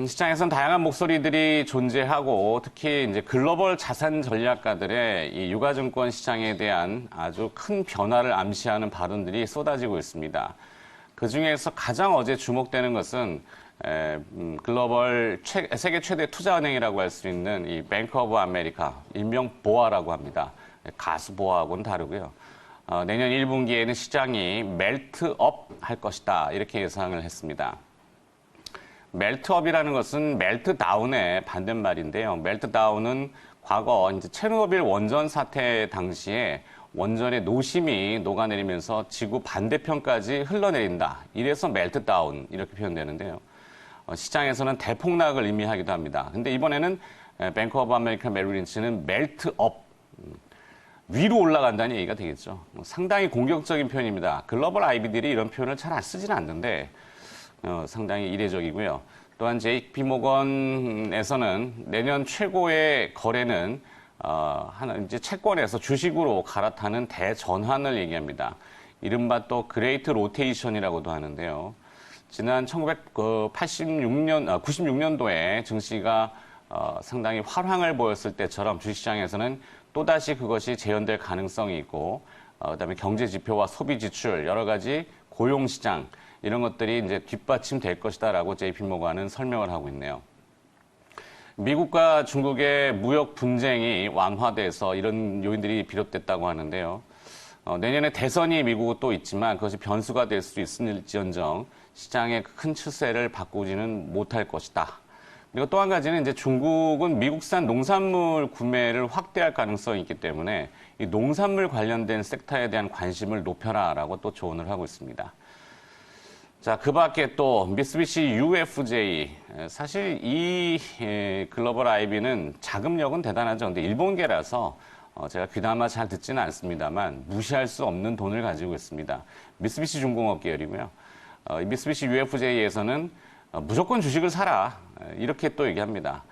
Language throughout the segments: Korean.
시장에선 다양한 목소리들이 존재하고 특히 이제 글로벌 자산 전략가들의 이 유가증권 시장에 대한 아주 큰 변화를 암시하는 발언들이 쏟아지고 있습니다. 그 중에서 가장 어제 주목되는 것은 글로벌 세계 최대 투자은행이라고 할 수 있는 이 뱅크 오브 아메리카, 일명 보아라고 합니다. 가수 보아하고는 다르고요. 내년 1분기에는 시장이 멜트업 할 것이다 이렇게 예상을 했습니다. 멜트업이라는 것은 멜트다운의 반대말인데요. 멜트다운은 과거 이제 체르노빌 원전 사태 당시에 원전의 노심이 녹아내리면서 지구 반대편까지 흘러내린다. 이래서 멜트다운 이렇게 표현되는데요. 시장에서는 대폭락을 의미하기도 합니다. 근데 이번에는 뱅크 오브 아메리카 메릴 린치는 멜트업, 위로 올라간다는 얘기가 되겠죠. 상당히 공격적인 표현입니다. 글로벌 IB들이 이런 표현을 잘 쓰지는 않는데 상당히 이례적이고요. 또한 JP 모건에서는 내년 최고의 거래는 이제 채권에서 주식으로 갈아타는 대전환을 얘기합니다. 이른바 또 그레이트 로테이션이라고도 하는데요. 지난 96년도에 증시가 상당히 활황을 보였을 때처럼 주식시장에서는 또다시 그것이 재현될 가능성이 있고, 그다음에 경제 지표와 소비 지출, 여러 가지 고용 시장, 이런 것들이 이제 뒷받침될 것이다라고 JP 모건은 설명을 하고 있네요. 미국과 중국의 무역 분쟁이 완화돼서 이런 요인들이 비롯됐다고 하는데요. 내년에 대선이 미국은 또 있지만 그것이 변수가 될 수 있을지언정 시장의 큰 추세를 바꾸지는 못할 것이다. 그리고 또 한 가지는 이제 중국은 미국산 농산물 구매를 확대할 가능성이 있기 때문에 이 농산물 관련된 섹터에 대한 관심을 높여라라고 또 조언을 하고 있습니다. 자, 그 밖에 또 미쓰비시 UFJ, 사실 이 글로벌 IB는 자금력은 대단하죠. 근데 일본계라서 제가 귀담아 잘 듣지는 않습니다만 무시할 수 없는 돈을 가지고 있습니다. 미쓰비시 중공업 계열이고요. 미쓰비시 UFJ에서는 무조건 주식을 사라 이렇게 또 얘기합니다.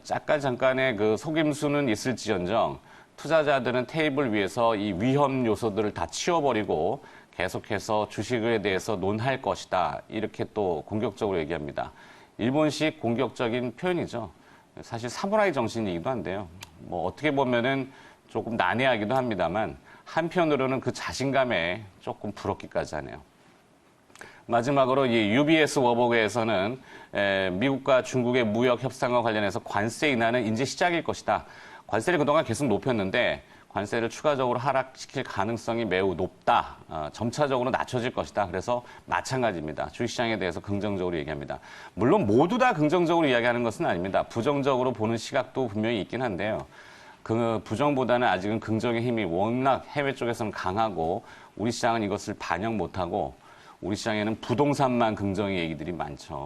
잠깐의 그 속임수는 있을지언정 투자자들은 테이블 위에서 이 위험 요소들을 다 치워버리고 계속해서 주식에 대해서 논할 것이다. 이렇게 또 공격적으로 얘기합니다. 일본식 공격적인 표현이죠. 사실 사무라이 정신이기도 한데요. 뭐 어떻게 보면은 조금 난해하기도 합니다만 한편으로는 그 자신감에 조금 부럽기까지 하네요. 마지막으로 이 UBS 워버그에서는 미국과 중국의 무역 협상과 관련해서 관세 인하는 이제 시작일 것이다. 관세를 그동안 계속 높였는데 관세를 추가적으로 하락시킬 가능성이 매우 높다. 점차적으로 낮춰질 것이다. 그래서 마찬가지입니다. 주식시장에 대해서 긍정적으로 얘기합니다. 물론 모두 다 긍정적으로 이야기하는 것은 아닙니다. 부정적으로 보는 시각도 분명히 있긴 한데요. 그 부정보다는 아직은 긍정의 힘이 워낙 해외 쪽에서는 강하고 우리 시장은 이것을 반영 못하고 우리 시장에는 부동산만 긍정의 얘기들이 많죠.